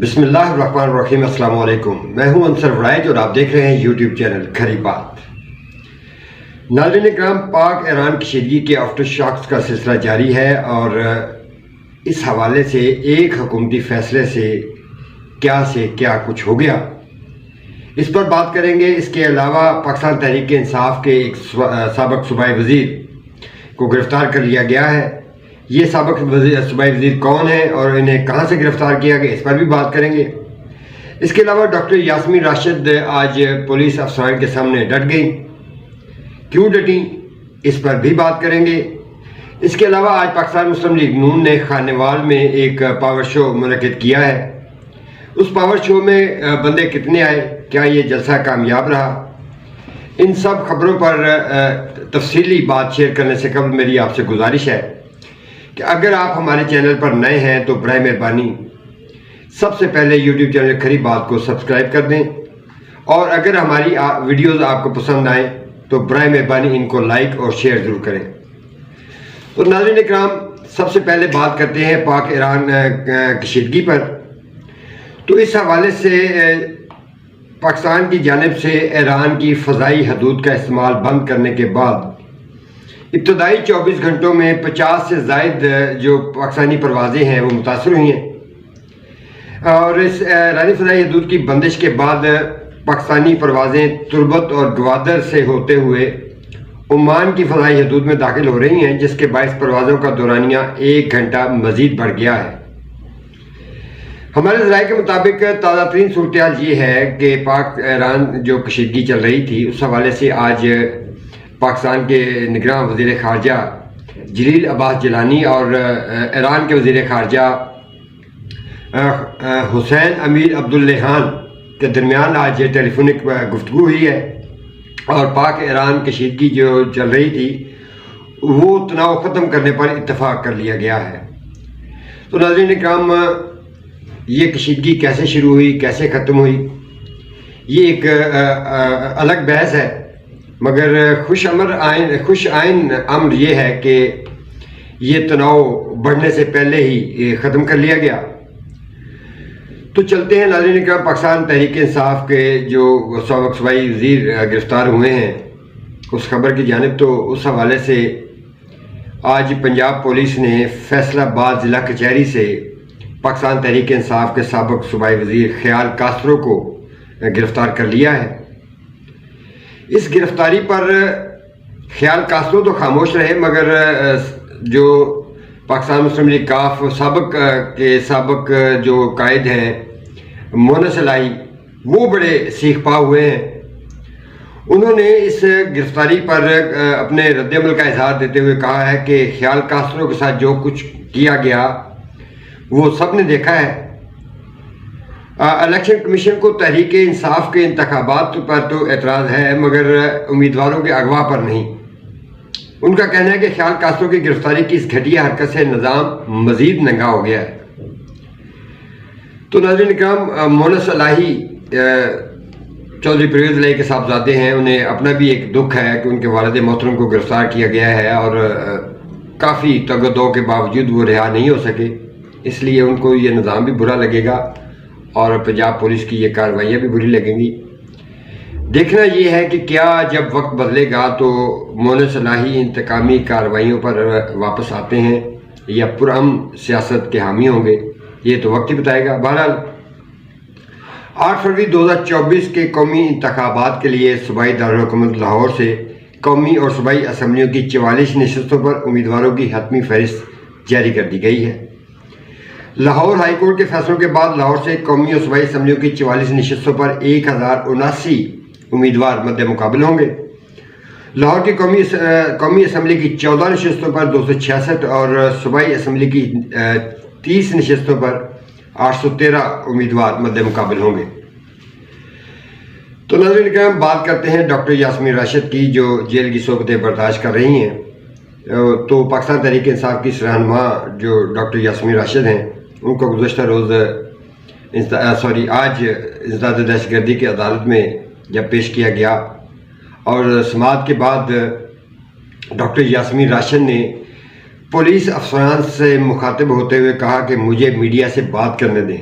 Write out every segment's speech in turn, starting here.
بسم اللہ الرحمن الرحیم۔ السلام علیکم، میں ہوں انصر ورائج اور آپ دیکھ رہے ہیں یوٹیوب چینل کھری بات۔ ناظرین اکرام، پاک ایران کشیدگی کے آفٹر شاکس کا سلسلہ جاری ہے اور اس حوالے سے ایک حکومتی فیصلے سے کیا کچھ ہو گیا، اس پر بات کریں گے۔ اس کے علاوہ پاکستان تحریک انصاف کے ایک سابق صوبائی وزیر کو گرفتار کر لیا گیا ہے۔ یہ سابق صوبائی وزیر کون ہیں اور انہیں کہاں سے گرفتار کیا گیا، اس پر بھی بات کریں گے۔ اس کے علاوہ ڈاکٹر یاسمین راشد آج پولیس افسران کے سامنے ڈٹ گئیں، کیوں ڈٹیں، اس پر بھی بات کریں گے۔ اس کے علاوہ آج پاکستان مسلم لیگ نون نے خانیوال میں ایک پاور شو منعقد کیا ہے۔ اس پاور شو میں بندے کتنے آئے، کیا یہ جلسہ کامیاب رہا، ان سب خبروں پر تفصیلی بات شیئر کرنے سے قبل میری آپ سے گزارش ہے کہ اگر آپ ہمارے چینل پر نئے ہیں تو برائے مہربانی سب سے پہلے یوٹیوب چینل کھری بات کو سبسکرائب کر دیں، اور اگر ہماری ویڈیوز آپ کو پسند آئیں تو برائے مہربانی ان کو لائک اور شیئر ضرور کریں۔ تو ناظرین اکرام، سب سے پہلے بات کرتے ہیں پاک ایران کشیدگی پر۔ تو اس حوالے سے پاکستان کی جانب سے ایران کی فضائی حدود کا استعمال بند کرنے کے بعد ابتدائی 24 گھنٹوں میں 50 سے زائد جو پاکستانی پروازیں ہیں وہ متاثر ہوئی ہیں، اور اس ایرانی فضائی حدود کی بندش کے بعد پاکستانی پروازیں تربت اور گوادر سے ہوتے ہوئے عمان کی فضائی حدود میں داخل ہو رہی ہیں، جس کے باعث پروازوں کا دورانیہ 1 گھنٹہ مزید بڑھ گیا ہے۔ ہمارے ذرائع کے مطابق تازہ ترین صورتحال یہ ہے کہ پاک ایران جو کشیدگی چل رہی تھی، اس حوالے سے آج پاکستان کے نگراں وزیر خارجہ جلیل عباس جیلانی اور ایران کے وزیر خارجہ حسین امیر عبداللہان کے درمیان آج ٹیلی فونک گفتگو ہوئی ہے، اور پاک ایران کشیدگی جو چل رہی تھی وہ تناؤ ختم کرنے پر اتفاق کر لیا گیا ہے۔ تو ناظرین اکرام، یہ کشیدگی کیسے شروع ہوئی، کیسے ختم ہوئی، یہ ایک الگ بحث ہے، مگر خوش آئین امر یہ ہے کہ یہ تناؤ بڑھنے سے پہلے ہی ختم کر لیا گیا۔ تو چلتے ہیں ناظرین اکرام، پاکستان تحریک انصاف کے جو سابق صوبائی وزیر گرفتار ہوئے ہیں اس خبر کی جانب۔ تو اس حوالے سے آج پنجاب پولیس نے فیصل آباد ضلع کچہری سے پاکستان تحریک انصاف کے سابق صوبائی وزیر خیال کاسرو کو گرفتار کر لیا ہے۔ اس گرفتاری پر خیال کاسرو تو خاموش رہے، مگر جو پاکستان مسلم لیگ کاف سابق جو قائد ہیں مونس الہی، وہ بڑے سیخ پا ہوئے ہیں۔ انہوں نے اس گرفتاری پر اپنے رد عمل کا اظہار دیتے ہوئے کہا ہے کہ خیال کاسرو کے ساتھ جو کچھ کیا گیا وہ سب نے دیکھا ہے۔ الیکشن کمیشن کو تحریک انصاف کے انتخابات پر تو اعتراض ہے، مگر امیدواروں کے اغوا پر نہیں۔ ان کا کہنا ہے کہ خیال کاسرو کی گرفتاری کی اس گھٹیا حرکت سے نظام مزید ننگا ہو گیا ہے۔ تو ناظرین اکرام، مونس الہی چودھری پرویز الہی کے صاحبزادے ہیں، انہیں اپنا بھی ایک دکھ ہے کہ ان کے والد محترم کو گرفتار کیا گیا ہے، اور کافی تگ و دو کے باوجود وہ رہا نہیں ہو سکے، اس لیے ان کو یہ نظام بھی برا لگے گا اور پنجاب پولیس کی یہ کارروائیاں بھی بری لگیں گی۔ دیکھنا یہ ہے کہ کیا جب وقت بدلے گا تو مونس الہی انتقامی کارروائیوں پر واپس آتے ہیں یا پرامن سیاست کے حامی ہوں گے، یہ تو وقت ہی بتائے گا۔ بہرحال 8 فروری 2024 کے قومی انتخابات کے لیے صوبائی دارالحکومت لاہور سے قومی اور صوبائی اسمبلیوں کی 44 نشستوں پر امیدواروں کی حتمی فہرست جاری کر دی گئی ہے۔ لاہور ہائی کورٹ کے فیصلوں کے بعد لاہور سے قومی اور صوبائی اسمبلیوں کی 44 نشستوں پر 1079 امیدوار مد مقابل ہوں گے۔ لاہور کی قومی اسمبلی کی 14 نشستوں پر 266 اور صوبائی اسمبلی کی 30 نشستوں پر 813 امیدوار مد مقابل ہوں گے۔ تو ناظرین اکرام، بات کرتے ہیں ڈاکٹر یاسمین راشد کی، جو جیل کی صحبتیں برداشت کر رہی ہیں۔ تو پاکستان تحریک انصاف کی رہنما جو ڈاکٹر یاسمین راشد ہیں، ان کو گزشتہ روز آج انسداد دہشت گردی کی عدالت میں جب پیش کیا گیا، اور سماعت کے بعد ڈاکٹر یاسمین راشد نے پولیس افسران سے مخاطب ہوتے ہوئے کہا کہ مجھے میڈیا سے بات کرنے دیں،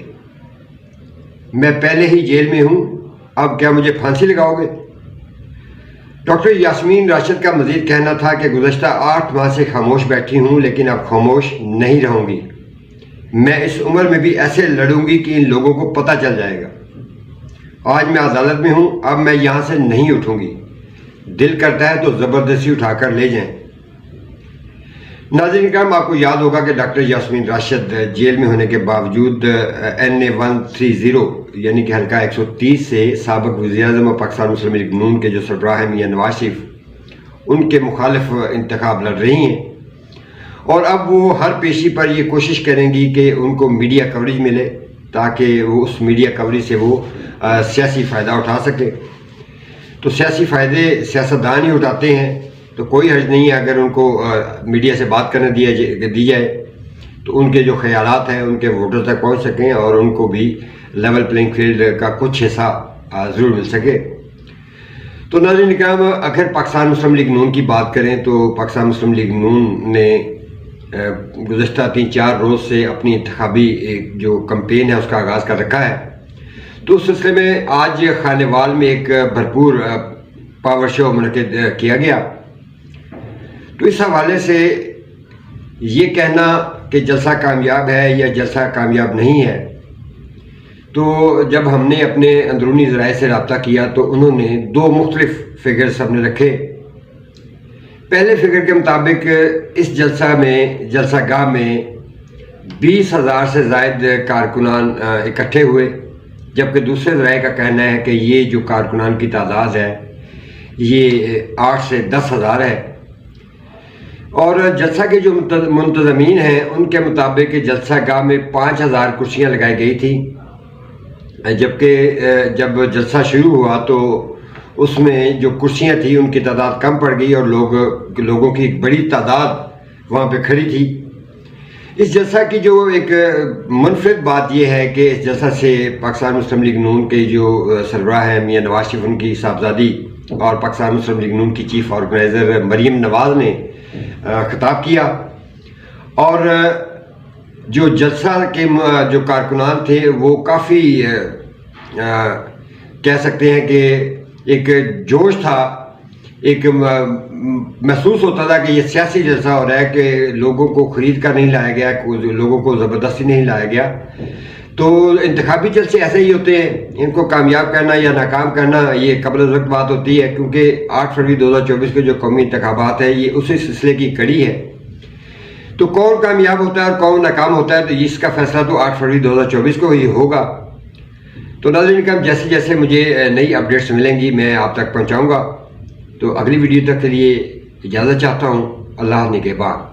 میں پہلے ہی جیل میں ہوں، اب کیا مجھے پھانسی لگاؤ گے؟ ڈاکٹر یاسمین راشد کا مزید کہنا تھا کہ گزشتہ 8 ماہ سے خاموش بیٹھی ہوں، لیکن اب خاموش نہیں رہوں گی۔ میں اس عمر میں بھی ایسے لڑوں گی کہ ان لوگوں کو پتہ چل جائے گا۔ آج میں عدالت میں ہوں، اب میں یہاں سے نہیں اٹھوں گی، دل کرتا ہے تو زبردستی اٹھا کر لے جائیں۔ ناظرین کرام، آپ کو یاد ہوگا کہ ڈاکٹر یاسمین راشد جیل میں ہونے کے باوجود NA 130 یعنی کہ حلقہ 130 سے سابق وزیر اعظم اور پاکستان مسلم لیگ نون کے جو سربراہ ہیں میاں نواز شریف، ان کے مخالف انتخاب لڑ رہی ہیں، اور اب وہ ہر پیشی پر یہ کوشش کریں گی کہ ان کو میڈیا کوریج ملے تاکہ وہ اس میڈیا کوریج سے وہ سیاسی فائدہ اٹھا سکے۔ تو سیاسی فائدے سیاستدان ہی اٹھاتے ہیں، تو کوئی حرج نہیں ہے اگر ان کو میڈیا سے بات کرنے دی جائے تو ان کے جو خیالات ہیں ان کے ووٹر تک پہنچ سکیں اور ان کو بھی لیول پلینگ فیلڈ کا کچھ حصہ ضرور مل سکے۔ تو ناظرین کرام، اگر پاکستان مسلم لیگ نون کی بات کریں تو پاکستان مسلم لیگ نون نے گزشتہ 3-4 روز سے اپنی انتخابی جو کمپین ہے اس کا آغاز کر رکھا ہے۔ تو اس سلسلے میں آج خانیوال میں ایک بھرپور پاور شو منعقد کیا گیا۔ تو اس حوالے سے یہ کہنا کہ جلسہ کامیاب ہے یا جلسہ کامیاب نہیں ہے، تو جب ہم نے اپنے اندرونی ذرائع سے رابطہ کیا تو انہوں نے 2 مختلف فگر سب نے رکھے۔ پہلے فگر کے مطابق اس جلسہ گاہ میں 20,000 سے زائد کارکنان اکٹھے ہوئے، جبکہ دوسرے ذرائع کا کہنا ہے کہ یہ جو کارکنان کی تعداد ہے یہ 8 سے 10,000 ہے۔ اور جلسہ کے جو منتظمین ہیں ان کے مطابق جلسہ گاہ میں 5,000 کرسیاں لگائی گئی تھیں، جبکہ جب جلسہ شروع ہوا تو اس میں جو کرسیاں تھیں ان کی تعداد کم پڑ گئی اور لوگوں کی ایک بڑی تعداد وہاں پہ کھڑی تھی۔ اس جلسہ کی جو ایک منفرد بات یہ ہے کہ اس جلسہ سے پاکستان مسلم لیگ نون کے جو سربراہ ہیں میاں نواز شریف، ان کی صاحبزادی اور پاکستان مسلم لیگ نون کی چیف آرگنائزر مریم نواز نے خطاب کیا، اور جو جلسہ کے جو کارکنان تھے وہ کافی کہہ سکتے ہیں کہ ایک جوش تھا، ایک محسوس ہوتا تھا کہ یہ سیاسی جلسہ ہو رہا ہے، کہ لوگوں کو خرید کر نہیں لایا گیا، لوگوں کو زبردستی نہیں لایا گیا۔ تو انتخابی جلسے ایسے ہی ہوتے ہیں، ان کو کامیاب کرنا یا ناکام کرنا یہ قبل از وقت بات ہوتی ہے، کیونکہ 8 فروری 2024 کے جو قومی انتخابات ہیں یہ اسی سلسلے کی کڑی ہے۔ تو کون کامیاب ہوتا ہے اور کون ناکام ہوتا ہے تو اس کا فیصلہ تو 8 فروری 2024 کو ہی ہوگا۔ تو ناظرین کرام، جیسے جیسے مجھے نئی اپڈیٹس ملیں گی میں آپ تک پہنچاؤں گا۔ تو اگلی ویڈیو تک کے لیے اجازت چاہتا ہوں۔ اللہ نگہبان۔